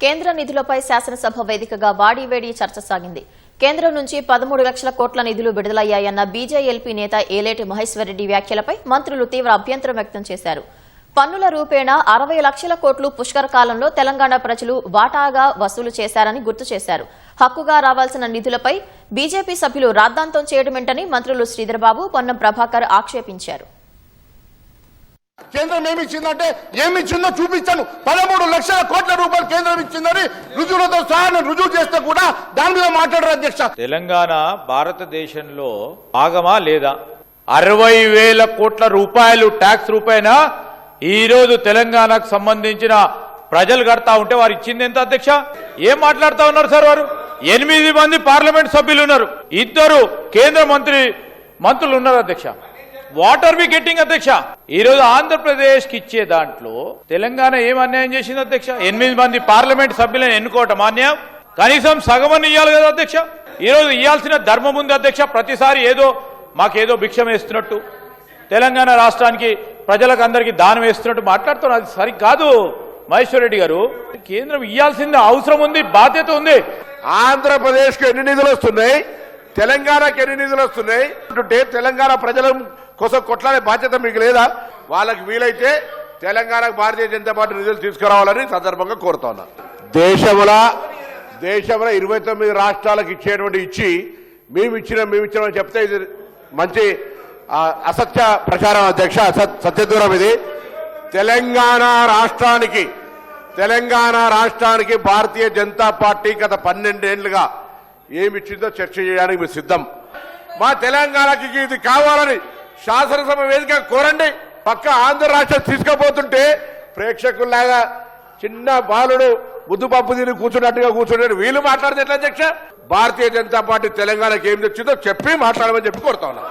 కేంద్ర నిధులపై శాసనసభ వేదికగా వాడివేడి చర్చ సాగింది. కేంద్రం నుంచి 13 లక్షల కోట్ల నిధులు విడుదలయ్యాయన్న బీజేఎల్పీ నేత ఏలేటి మహేశ్వరరెడ్డి వ్యాఖ్యలపై మంత్రులు తీవ్ర అభ్యంతరం వ్యక్తం చేశారు. పన్నుల రూపేణా 60 లక్షల కోట్లు పుష్కర కాలంలో తెలంగాణ ప్రజలు వాటాగా వసూలు చేశారని గుర్తు చేశారు. హక్కుగా రావాల్సిన నిధులపై బీజేపీ సభ్యులు రాద్ధాంతం చేయడమేంటని మంత్రులు శ్రీధర్బాబు, పొన్నం ప్రభాకర్ ఆక్షేపించారు. కేంద్రం ఏమిచ్చిందంటే ఏమిచ్చిందో చూపించాను. 13 లక్షల కోట్ల రూపాయలు కేంద్రం ఇచ్చిందని రుజువులతో సహా రుజువు చేస్తే కూడా దాని మీద మాట్లాడారు అధ్యక్ష. తెలంగాణ భారతదేశంలో భాగమా లేదా? 60,000 కోట్ల రూపాయలు ట్యాక్స్ రూపాయన ఈ రోజు తెలంగాణకు సంబంధించిన ప్రజలు కడతా ఉంటే వారు ఇచ్చింది ఎంత అధ్యక్ష? ఏం మాట్లాడుతా ఉన్నారు సార్? వారు 8 మంది పార్లమెంట్ సభ్యులు ఉన్నారు, 2 కేంద్ర మంత్రులు ఉన్నారు అధ్యక్ష. వాట్ ఆర్ వి గెట్టింగ్ అధ్యక్ష? ఈ రోజు ఆంధ్రప్రదేశ్ కి ఇచ్చే దాంట్లో తెలంగాణ ఏం అన్యాయం చేసింది అధ్యక్ష? 8 మంది పార్లమెంట్ సభ్యులను ఎన్నుకోవటం అన్యాయం. కనీసం సగమని ఇవ్వాలి కదా అధ్యక్ష. ఈ రోజు ఇవ్వాల్సిన ధర్మం ఉంది అధ్యక్ష. ప్రతిసారి మాకేదో భిక్షం వేస్తున్నట్టు, తెలంగాణ రాష్ట్రానికి ప్రజలకు అందరికీ దానం వేస్తున్నట్టు మాట్లాడుతున్నారు. అది సరికాదు మహేశ్వరరెడ్డి గారు. కేంద్రం ఇవ్వాల్సిన అవసరం ఉంది, బాధ్యత ఉంది. ఆంధ్రప్రదేశ్ కు ఎన్ని నిధులు వస్తున్నాయి, తెలంగాణకు ఎన్ని నిధులు వస్తున్నాయి అంటే తెలంగాణ ప్రజల కోసం కొట్లాడే బాధ్యత మీకు లేదా? వాళ్ళకి వీలైతే తెలంగాణకు భారతీయ జనతా పార్టీ నిధులు తీసుకురావాలని సందర్భంగా కోరుతా ఉన్నా. దేశంలో 29 రాష్ట్రాలకు ఇచ్చి మేము ఇచ్చిన చెప్తే ఇది మంచి అసత్య ప్రచారం అధ్యక్ష, సత్యదూరం ఇది. తెలంగాణ రాష్ట్రానికి భారతీయ జనతా పార్టీ గత 12 ఏళ్లుగా ఏమిచ్చిందో చర్చ చేయడానికి మీరు సిద్ధం. మా తెలంగాణకి ఇది కావాలని శాసనసభ వేదిక కోరండి. పక్క ఆంధ్ర రాష్ట్రం తీసుకుపోతుంటే ప్రేక్షకుల్లాగా చిన్న బాలుడు ముద్దుపప్పు తిని కూర్చున్నట్టుగా కూర్చుంటే వీళ్ళు మాట్లాడితే ఎట్లా అధ్యక్ష? భారతీయ జనతా పార్టీ తెలంగాణకి ఏం తెచ్చిందో చెప్పి మాట్లాడమని చెప్పి కోరుతా ఉన్నా.